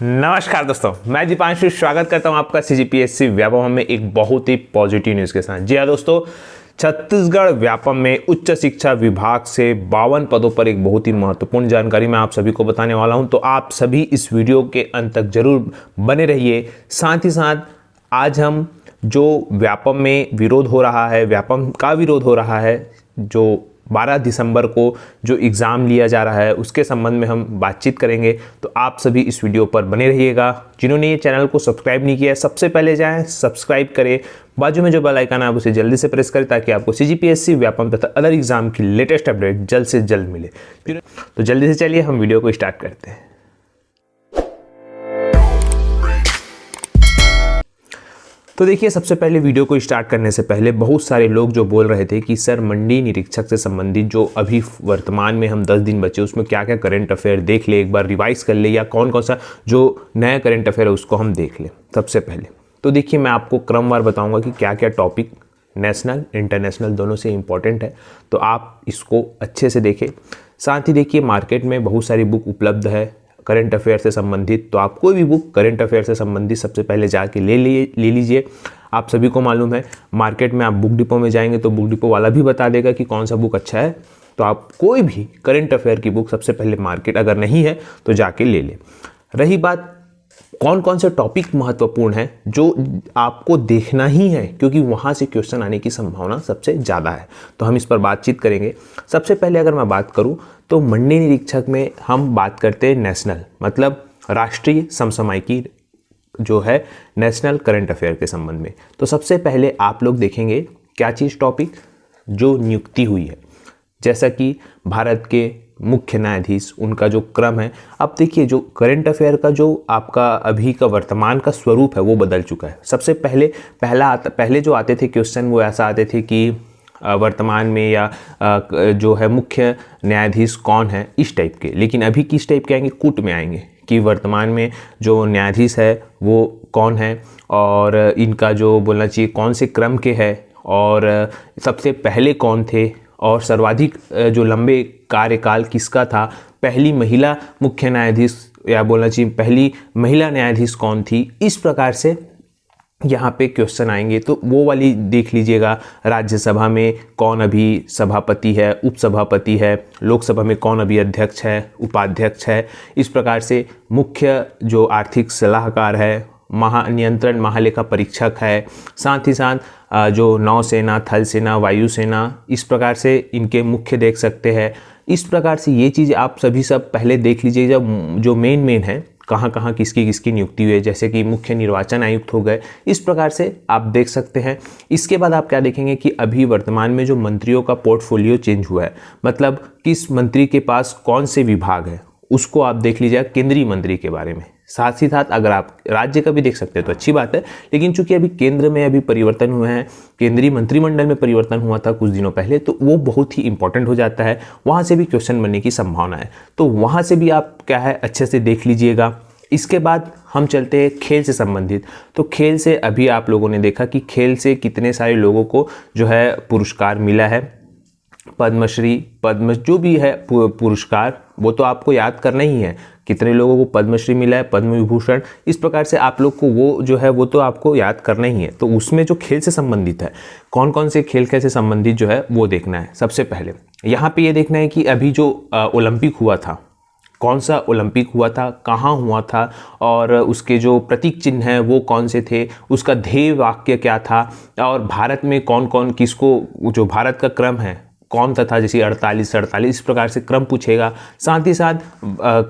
नमस्कार दोस्तों, मैं दीपांशु स्वागत करता हूं आपका सीजीपीएससी व्यापम में एक बहुत ही पॉजिटिव न्यूज़ के साथ। जी हाँ दोस्तों, छत्तीसगढ़ व्यापम में उच्च शिक्षा विभाग से 52 पदों पर एक बहुत ही महत्वपूर्ण जानकारी मैं आप सभी को बताने वाला हूं। तो आप सभी इस वीडियो के अंत तक जरूर बने रहिए। साथ ही साथ आज हम जो व्यापम में विरोध हो रहा है, व्यापम का विरोध हो रहा है, जो 12 दिसंबर को जो एग्ज़ाम लिया जा रहा है उसके संबंध में हम बातचीत करेंगे। तो आप सभी इस वीडियो पर बने रहिएगा। जिन्होंने ये चैनल को सब्सक्राइब नहीं किया है, सबसे पहले जाएं सब्सक्राइब करें, बाजू में जो बेल आइकन है आप उसे जल्दी से प्रेस करें ताकि आपको सीजीपीएससी व्यापम तथा अदर एग्जाम की लेटेस्ट अपडेट जल्द से जल्द मिले। तो जल्दी से चलिए हम वीडियो को स्टार्ट करते हैं। तो देखिए, सबसे पहले वीडियो को स्टार्ट करने से पहले बहुत सारे लोग जो बोल रहे थे कि सर मंडी निरीक्षक से संबंधित जो अभी वर्तमान में हम 10 दिन बचे उसमें क्या क्या करंट अफेयर देख ले, एक बार रिवाइज कर ले, या कौन कौन सा जो नया करंट अफेयर है उसको हम देख लें। सबसे पहले तो देखिए, मैं आपको क्रमवार बताऊंगा कि क्या क्या टॉपिक नेशनल इंटरनेशनल दोनों से इम्पॉर्टेंट है, तो आप इसको अच्छे से देखें। साथ ही देखिए, मार्केट में बहुत सारी बुक उपलब्ध है करंट अफेयर से संबंधित, तो आप कोई भी बुक करंट अफेयर से संबंधित सबसे पहले जाके ले लीजिए। आप सभी को मालूम है, मार्केट में आप बुक डिपो में जाएंगे तो बुक डिपो वाला भी बता देगा कि कौन सा बुक अच्छा है। तो आप कोई भी करंट अफेयर की बुक सबसे पहले मार्केट अगर नहीं है तो जाके ले लें। रही बात कौन कौन से टॉपिक महत्वपूर्ण है जो आपको देखना ही है, क्योंकि वहाँ से क्वेश्चन आने की संभावना सबसे ज़्यादा है, तो हम इस पर बातचीत करेंगे। सबसे पहले अगर मैं बात करूँ तो मंडी निरीक्षक में हम बात करते हैं नेशनल, मतलब राष्ट्रीय समसामयिकी जो है नेशनल करंट अफेयर के संबंध में। तो सबसे पहले आप लोग देखेंगे क्या चीज़ टॉपिक जो नियुक्ति हुई है, जैसा कि भारत के मुख्य न्यायाधीश, उनका जो क्रम है। अब देखिए, जो करंट अफेयर का जो आपका अभी का वर्तमान का स्वरूप है वो बदल चुका है। सबसे पहले जो आते थे क्वेश्चन वो ऐसा आते थे कि वर्तमान में या जो है मुख्य न्यायाधीश कौन है, इस टाइप के। लेकिन अभी किस टाइप के आएंगे, कूट में आएंगे कि वर्तमान में जो न्यायाधीश है वो कौन है और इनका जो बोलना चाहिए कौन से क्रम के है और सबसे पहले कौन थे और सर्वाधिक जो लंबे कार्यकाल किसका था, पहली महिला मुख्य न्यायाधीश या बोलना चाहिए पहली महिला न्यायाधीश कौन थी। इस प्रकार से यहाँ पे क्वेश्चन आएंगे, तो वो वाली देख लीजिएगा। राज्यसभा में कौन अभी सभापति है, उपसभापति है, लोकसभा में कौन अभी अध्यक्ष है, उपाध्यक्ष है। इस प्रकार से मुख्य जो आर्थिक सलाहकार है, महानियंत्रण महालेखा परीक्षक है, साथ ही साथ जो नौसेना, थल सेना, वायुसेना, इस प्रकार से इनके मुख्य देख सकते हैं। इस प्रकार से ये चीज़ आप सभी सब पहले देख लीजिए, जब जो मेन है कहाँ कहाँ किसकी किसकी नियुक्ति हुई है, जैसे कि मुख्य निर्वाचन आयुक्त हो गए। इस प्रकार से आप देख सकते हैं। इसके बाद आप क्या देखेंगे कि अभी वर्तमान में जो मंत्रियों का पोर्टफोलियो चेंज हुआ है, मतलब किस मंत्री के पास कौन से विभाग है, उसको आप देख लीजिएगा केंद्रीय मंत्री के बारे में। साथ ही साथ अगर आप राज्य का भी देख सकते हैं तो अच्छी बात है, लेकिन चूंकि अभी केंद्र में अभी परिवर्तन हुए हैं, केंद्रीय मंत्रिमंडल में परिवर्तन हुआ था कुछ दिनों पहले, तो वो बहुत ही इंपॉर्टेंट हो जाता है। वहाँ से भी क्वेश्चन बनने की संभावना है, तो वहाँ से भी आप क्या है अच्छे से देख लीजिएगा। इसके बाद हम चलते हैं खेल से संबंधित। तो खेल से अभी आप लोगों ने देखा कि खेल से कितने सारे लोगों को जो है पुरस्कार मिला है, पद्मश्री, पद्म जो भी है पुरस्कार, वो तो आपको याद करना ही है। कितने लोगों को पद्मश्री मिला है, पद्म विभूषण, इस प्रकार से आप लोग को वो जो है वो तो आपको याद करना ही है। तो उसमें जो खेल से संबंधित है, कौन कौन से खेल से संबंधित जो है वो देखना है। सबसे पहले यहाँ पे ये देखना है कि अभी जो ओलंपिक हुआ था, कौन सा ओलंपिक हुआ था, कहाँ हुआ था और उसके जो प्रतीक चिन्ह हैं वो कौन से थे, उसका ध्येय वाक्य क्या था और भारत में कौन कौन किसको, जो भारत का क्रम है कौन सा था, जैसे 48 इस प्रकार से क्रम पूछेगा। साथ ही साथ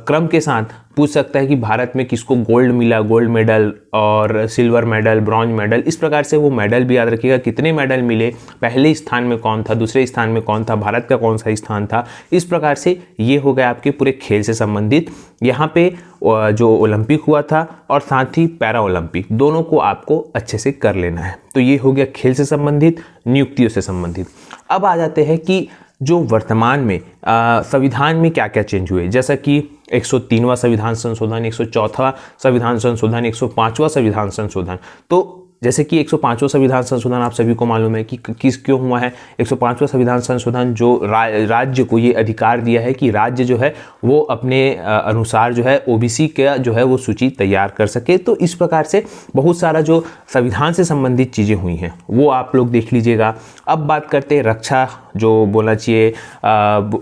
क्रम के साथ पूछ सकता है कि भारत में किसको गोल्ड मिला, गोल्ड मेडल और सिल्वर मेडल, ब्रॉन्ज मेडल, इस प्रकार से वो मेडल भी याद रखिएगा, कितने मेडल मिले, पहले स्थान में कौन था, दूसरे स्थान में कौन था, भारत का कौन सा स्थान था। इस प्रकार से ये हो गया आपके पूरे खेल से संबंधित। यहाँ पे जो ओलंपिक हुआ था और साथ ही पैरा ओलंपिक, दोनों को आपको अच्छे से कर लेना है। तो ये हो गया खेल से संबंधित, नियुक्तियों से संबंधित। अब आ जाते हैं कि जो वर्तमान में संविधान में क्या क्या चेंज हुए, जैसा कि 103वां संविधान संशोधन, 104वां संविधान संशोधन, 105वां संविधान संशोधन। तो जैसे कि 105वां संविधान संशोधन आप सभी को मालूम है कि किस क्यों हुआ है। 105वां संविधान संशोधन जो राज्य को ये अधिकार दिया है कि राज्य जो है वो अपने अनुसार जो है ओबीसी का जो है वो सूची तैयार कर सके। तो इस प्रकार से बहुत सारा जो संविधान से संबंधित चीज़ें हुई हैं वो आप लोग देख लीजिएगा। अब बात करते हैं रक्षा, जो बोलना चाहिए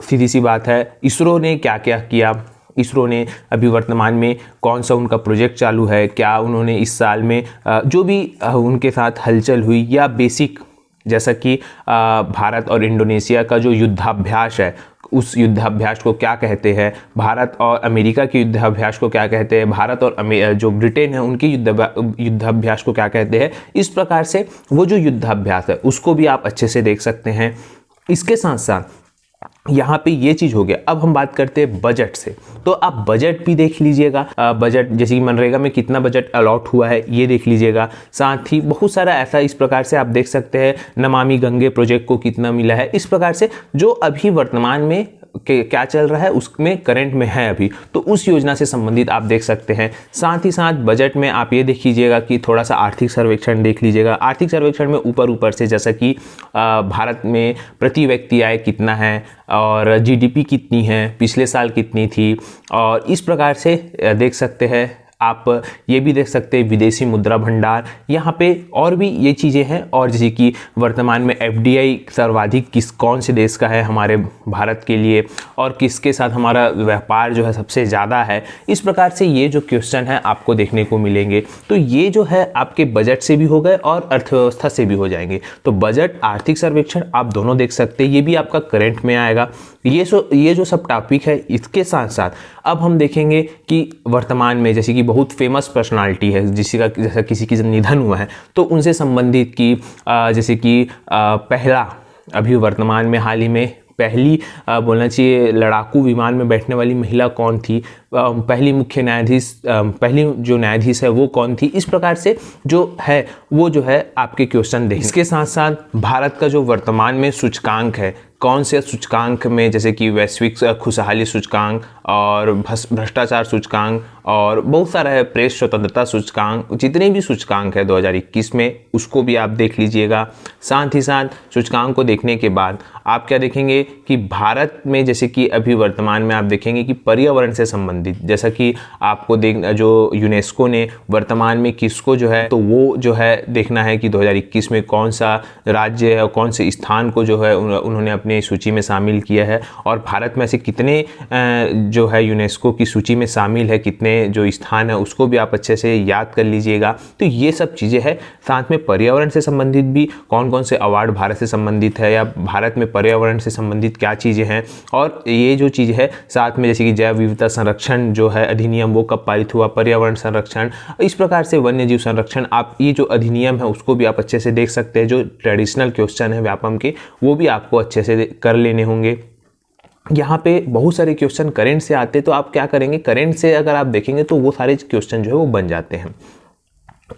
सीधी सी बात है, इसरो ने क्या क्या किया। इसरो ने अभी वर्तमान में कौन सा उनका प्रोजेक्ट चालू है, क्या उन्होंने इस साल में जो भी उनके साथ हलचल हुई, या बेसिक जैसा कि भारत और इंडोनेशिया का जो युद्धाभ्यास है उस युद्धाभ्यास को क्या कहते हैं, भारत और अमेरिका के युद्धाभ्यास को क्या कहते हैं, भारत और जो ब्रिटेन है उनके युद्धाभ्यास को क्या कहते हैं। इस प्रकार से वो जो युद्धाभ्यास है उसको भी आप अच्छे से देख सकते हैं। इसके साथ साथ यहाँ पे ये चीज़ हो गया। अब हम बात करते हैं बजट से, तो आप बजट भी देख लीजिएगा। बजट जैसे कि मनरेगा में कितना बजट अलॉट हुआ है ये देख लीजिएगा। साथ ही बहुत सारा ऐसा इस प्रकार से आप देख सकते हैं, नमामि गंगे प्रोजेक्ट को कितना मिला है। इस प्रकार से जो अभी वर्तमान में क्या चल रहा है उसमें करंट में है अभी, तो उस योजना से संबंधित आप देख सकते हैं। साथ ही साथ बजट में आप ये देख लीजिएगा कि थोड़ा सा आर्थिक सर्वेक्षण देख लीजिएगा। आर्थिक सर्वेक्षण में ऊपर से जैसा कि भारत में प्रति व्यक्ति आय कितना है और जीडीपी कितनी है, पिछले साल कितनी थी, और इस प्रकार से देख सकते हैं। आप ये भी देख सकते हैं विदेशी मुद्रा भंडार, यहाँ पे और भी ये चीज़ें हैं। और जैसे कि वर्तमान में एफडीआई सर्वाधिक कौन से देश का है हमारे भारत के लिए, और किसके साथ हमारा व्यापार जो है सबसे ज़्यादा है। इस प्रकार से ये जो क्वेश्चन है आपको देखने को मिलेंगे। तो ये जो है आपके बजट से भी हो गए और अर्थव्यवस्था से भी हो जाएंगे। तो बजट, आर्थिक सर्वेक्षण आप दोनों देख सकते हैं, ये भी आपका करंट में आएगा। ये जो सब टॉपिक है, इसके साथ साथ अब हम देखेंगे कि वर्तमान में जैसे कि बहुत फेमस पर्सनालिटी है जैसा किसी की निधन हुआ है, तो उनसे संबंधित की जैसे कि पहला अभी वर्तमान में हाल ही में पहली बोलना चाहिए लड़ाकू विमान में बैठने वाली महिला कौन थी, पहली मुख्य न्यायाधीश, पहली जो न्यायाधीश है वो कौन थी। इस प्रकार से जो है वो जो है आपके क्वेश्चन देखें। इसके साथ साथ भारत का जो वर्तमान में सूचकांक है, कौन से सूचकांक में, जैसे कि वैश्विक खुशहाली सूचकांक और भ्रष्टाचार सूचकांक और बहुत सारा है, प्रेस स्वतंत्रता सूचकांक, जितने भी सूचकांक है 2021 में उसको भी आप देख लीजिएगा। साथ ही साथ सूचकांक को देखने के बाद आप क्या देखेंगे कि भारत में जैसे कि अभी वर्तमान में आप देखेंगे कि पर्यावरण से संबंधित, जैसा कि आपको जो यूनेस्को ने वर्तमान में किसको जो है, तो वो जो है देखना है कि 2021 में कौन सा राज्य है और कौन से स्थान को जो है उन्होंने अपने सूची में शामिल किया है, और भारत में ऐसे कितने जो है यूनेस्को की सूची में शामिल है, कितने जो स्थान है उसको भी आप अच्छे से याद कर लीजिएगा। तो ये सब चीज़ें हैं। साथ में पर्यावरण से संबंधित भी कौन कौन से अवार्ड भारत से संबंधित है, या भारत में पर्यावरण से संबंधित क्या चीज़ें हैं, और ये जो चीज़ है साथ में जैसे कि जैव विविधता संरक्षण जो है अधिनियम वो कब पारित हुआ, पर्यावरण संरक्षण, इस प्रकार से वन्य जीव संरक्षण, आप ये जो अधिनियम है उसको भी आप अच्छे से देख सकते हैं। जो ट्रेडिशनल क्वेश्चन है व्यापम के वो भी आपको अच्छे से कर लेने होंगे। यहाँ पे बहुत सारे क्वेश्चन करंट से आते हैं, तो आप क्या करेंगे, करंट से अगर आप देखेंगे तो वो सारे क्वेश्चन जो है वो बन जाते हैं।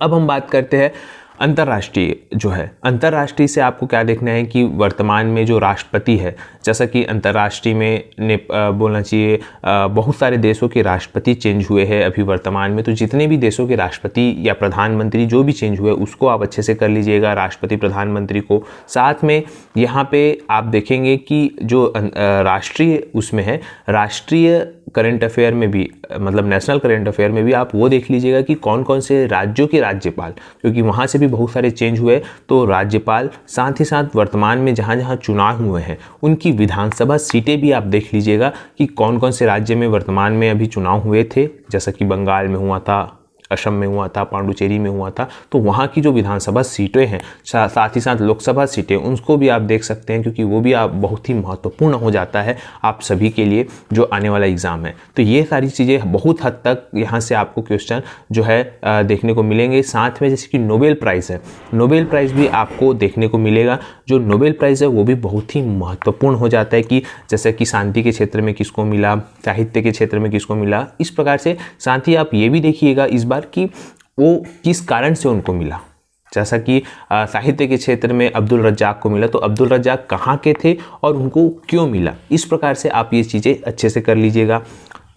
अब हम बात करते हैं अंतर्राष्ट्रीय जो है। अंतर्राष्ट्रीय से आपको क्या देखना है कि वर्तमान में जो राष्ट्रपति है, जैसा कि अंतर्राष्ट्रीय में बोलना चाहिए बहुत सारे देशों के राष्ट्रपति चेंज हुए हैं अभी वर्तमान में। तो जितने भी देशों के राष्ट्रपति या प्रधानमंत्री जो भी चेंज हुए उसको आप अच्छे से कर लीजिएगा, राष्ट्रपति प्रधानमंत्री को। साथ में यहाँ पे आप देखेंगे कि जो राष्ट्रीय उसमें है, राष्ट्रीय करंट अफेयर में भी, मतलब नेशनल करंट अफेयर में भी आप वो देख लीजिएगा कि कौन कौन से राज्यों के राज्यपाल, क्योंकि वहाँ से भी बहुत सारे चेंज हुए, तो राज्यपाल, साथ ही साथ वर्तमान में जहाँ जहाँ चुनाव हुए हैं उनकी विधानसभा सीटें भी आप देख लीजिएगा कि कौन कौन से राज्य में वर्तमान में अभी चुनाव हुए थे। जैसा कि बंगाल में हुआ था, असम में हुआ था, पांडुचेरी में हुआ था, तो वहाँ की जो विधानसभा सीटें हैं, साथ ही साथ लोकसभा सीटें, उनको भी आप देख सकते हैं, क्योंकि वो भी आप बहुत ही महत्वपूर्ण हो जाता है आप सभी के लिए जो आने वाला एग्ज़ाम है। तो ये सारी चीज़ें बहुत हद तक यहाँ से आपको क्वेश्चन जो है देखने को मिलेंगे। साथ में जैसे कि नोबेल प्राइज़ है, नोबेल प्राइज़ भी आपको देखने को मिलेगा। जो नोबेल प्राइज़ है वो भी बहुत ही महत्वपूर्ण हो जाता है कि जैसे कि शांति के क्षेत्र में किसको मिला, साहित्य के क्षेत्र में किसको मिला, इस प्रकार से। साथ ही आप ये भी देखिएगा इस बार कि वो किस कारण से उनको मिला। जैसा कि साहित्य के क्षेत्र में अब्दुल रज्जाक को मिला, तो अब्दुल रज्जाक कहाँ के थे और उनको क्यों मिला, इस प्रकार से आप ये चीज़ें अच्छे से कर लीजिएगा।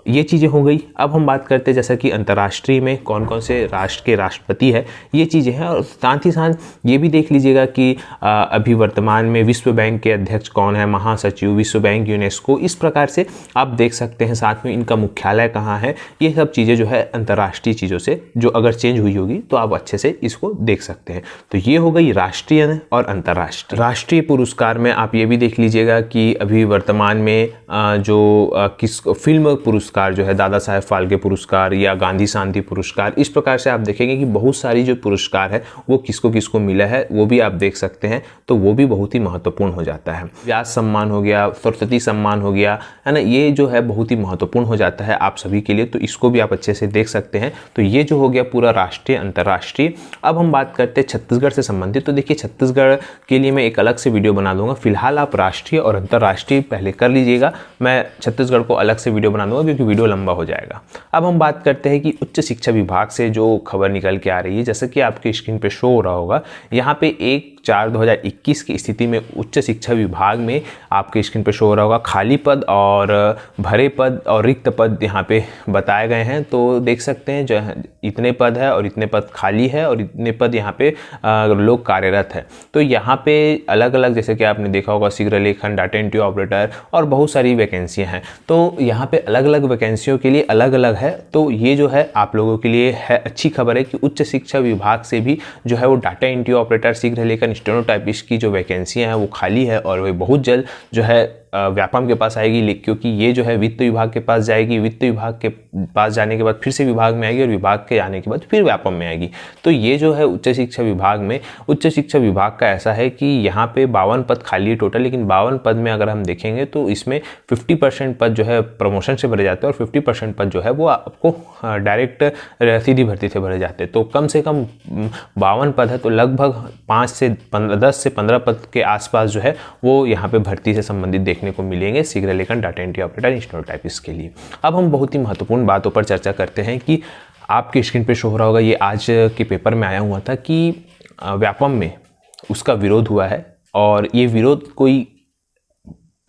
ये चीज़ें हो गई। अब हम बात करते हैं जैसा कि अंतर्राष्ट्रीय में कौन कौन से राष्ट्र के राष्ट्रपति है, ये चीज़ें हैं। और साथ ही साथ ये भी देख लीजिएगा कि अभी वर्तमान में विश्व बैंक के अध्यक्ष कौन है, महासचिव, विश्व बैंक, यूनेस्को, इस प्रकार से आप देख सकते हैं। साथ में इनका मुख्यालय कहाँ है, ये सब चीज़ें जो है अंतर्राष्ट्रीय चीज़ों से जो अगर चेंज हुई होगी तो आप अच्छे से इसको देख सकते हैं। तो ये हो गई राष्ट्रीय और अंतर्राष्ट्रीय। राष्ट्रीय पुरस्कार में आप ये भी देख लीजिएगा कि अभी वर्तमान में किस फिल्म पुरस्कार जो है, दादा साहेब फाल्के पुरस्कार या गांधी शांति पुरस्कार, इस प्रकार से आप देखेंगे कि बहुत सारी जो पुरस्कार है वो किसको किसको मिला है वो भी आप देख सकते हैं। तो वो भी बहुत ही महत्वपूर्ण हो जाता है। व्यास सम्मान हो गया, सरस्वती सम्मान हो गया, है ना, ये जो है बहुत ही महत्वपूर्ण हो जाता है आप सभी के लिए। तो इसको भी आप अच्छे से देख सकते हैं। तो ये जो हो गया पूरा राष्ट्रीय अंतर्राष्ट्रीय। अब हम बात करते हैं छत्तीसगढ़ से संबंधित। तो देखिए छत्तीसगढ़ के लिए मैं एक अलग से वीडियो बना दूंगा। फिलहाल आप राष्ट्रीय और अंतर्राष्ट्रीय पहले कर लीजिएगा, मैं छत्तीसगढ़ को अलग से वीडियो बना दूंगा क्योंकि वीडियो लंबा हो जाएगा। अब हम बात करते हैं कि उच्च शिक्षा विभाग से जो खबर निकल के आ रही है, जैसे कि आपके स्क्रीन पे शो हो रहा होगा, यहाँ पे 1/4/2021 की स्थिति में उच्च शिक्षा विभाग में आपके स्क्रीन पे शो हो रहा होगा खाली पद और भरे पद और रिक्त पद यहाँ पे बताए गए हैं। तो देख सकते हैं जो इतने पद है और इतने पद खाली है और इतने पद यहाँ पे लोग कार्यरत है। तो यहाँ पे अलग अलग, जैसे कि आपने देखा होगा, शीघ्र लेखन, डाटा एंट्री ऑपरेटर और बहुत सारी वैकेंसियाँ हैं। तो यहाँ पे अलग अलग वैकेंसियों के लिए अलग अलग है। तो ये जो है आप लोगों के लिए है अच्छी खबर है कि उच्च शिक्षा विभाग से भी जो है वो डाटा एंट्री ऑपरेटर, शीघ्र लेखन, स्टेनोटाइपिस्ट की जो वैकेंसियाँ हैं वो खाली है और वे बहुत जल्द जो है व्यापम के पास आएगी, क्योंकि ये जो है वित्त विभाग के पास जाएगी, वित्त विभाग के पास जाने के बाद फिर से विभाग में आएगी और विभाग के आने के बाद फिर व्यापम में आएगी। तो ये जो है उच्च शिक्षा विभाग में, उच्च शिक्षा विभाग का ऐसा है कि यहाँ पे 52 पद खाली है टोटल, लेकिन 52 पद में अगर हम देखेंगे तो इसमें 50% पद जो है प्रमोशन से भरे जाते हैं और 50% पद जो है वो आपको डायरेक्ट सीधी भर्ती से भरे जाते हैं। तो कम से कम 52 पद है, तो लगभग 10 से 15 पद के आसपास जो है वो यहाँ पे भर्ती से संबंधित देखने को मिलेंगे शीघ्र लेखन, डाटा एंट्री ऑपरेटर, स्टेनोटाइपिस्ट के लिए। अब हम बहुत ही महत्वपूर्ण बातों पर चर्चा करते हैं कि आपके स्क्रीन पे शो हो रहा होगा, ये आज के पेपर में आया हुआ था कि व्यापम में उसका विरोध हुआ है और ये विरोध कोई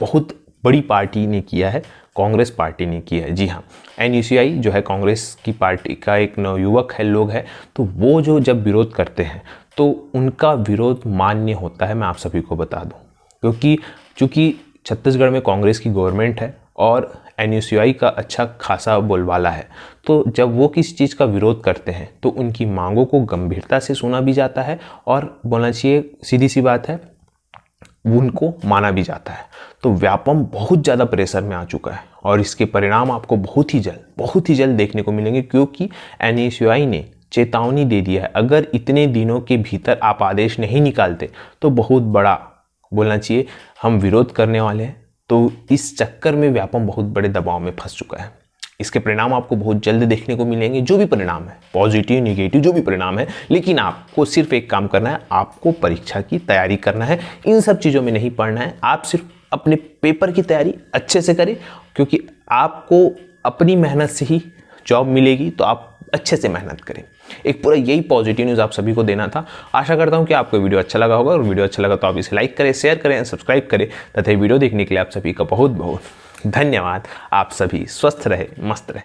बहुत बड़ी पार्टी ने किया है, कांग्रेस पार्टी ने किया है। जी हाँ, NUCI जो है कांग्रेस की पार्टी का एक नवयुवक है, लोग है, तो वो जो जब विरोध करते हैं तो उनका विरोध मान्य होता है, मैं आप सभी को बता दूं, क्योंकि छत्तीसगढ़ में कांग्रेस की गवर्नमेंट है और NUCI का अच्छा खासा बोलबाला है। तो जब वो किसी चीज़ का विरोध करते हैं तो उनकी मांगों को गंभीरता से सुना भी जाता है और बोलना चाहिए, सीधी सी बात है, उनको माना भी जाता है। तो व्यापम बहुत ज़्यादा प्रेशर में आ चुका है और इसके परिणाम आपको बहुत ही जल्द देखने को मिलेंगे, क्योंकि NUCI ने चेतावनी दे दिया है, अगर इतने दिनों के भीतर आप आदेश नहीं निकालते तो बहुत बड़ा, बोलना चाहिए, हम विरोध करने वाले हैं। तो इस चक्कर में व्यापम बहुत बड़े दबाव में फंस चुका है। इसके परिणाम आपको बहुत जल्द देखने को मिलेंगे, जो भी परिणाम है, पॉजिटिव नेगेटिव जो भी परिणाम है। लेकिन आपको सिर्फ एक काम करना है, आपको परीक्षा की तैयारी करना है, इन सब चीज़ों में नहीं पढ़ना है। आप सिर्फ अपने पेपर की तैयारी अच्छे से करें, क्योंकि आपको अपनी मेहनत से ही जॉब मिलेगी। तो आप अच्छे से मेहनत करें। एक पूरा यही पॉजिटिव न्यूज़ आप सभी को देना था। आशा करता हूं कि आपको वीडियो अच्छा लगा होगा, और वीडियो अच्छा लगा तो आप इसे लाइक करें, शेयर करें, सब्सक्राइब करें तथा वीडियो देखने के लिए आप सभी का बहुत बहुत धन्यवाद। आप सभी स्वस्थ रहे, मस्त रहे।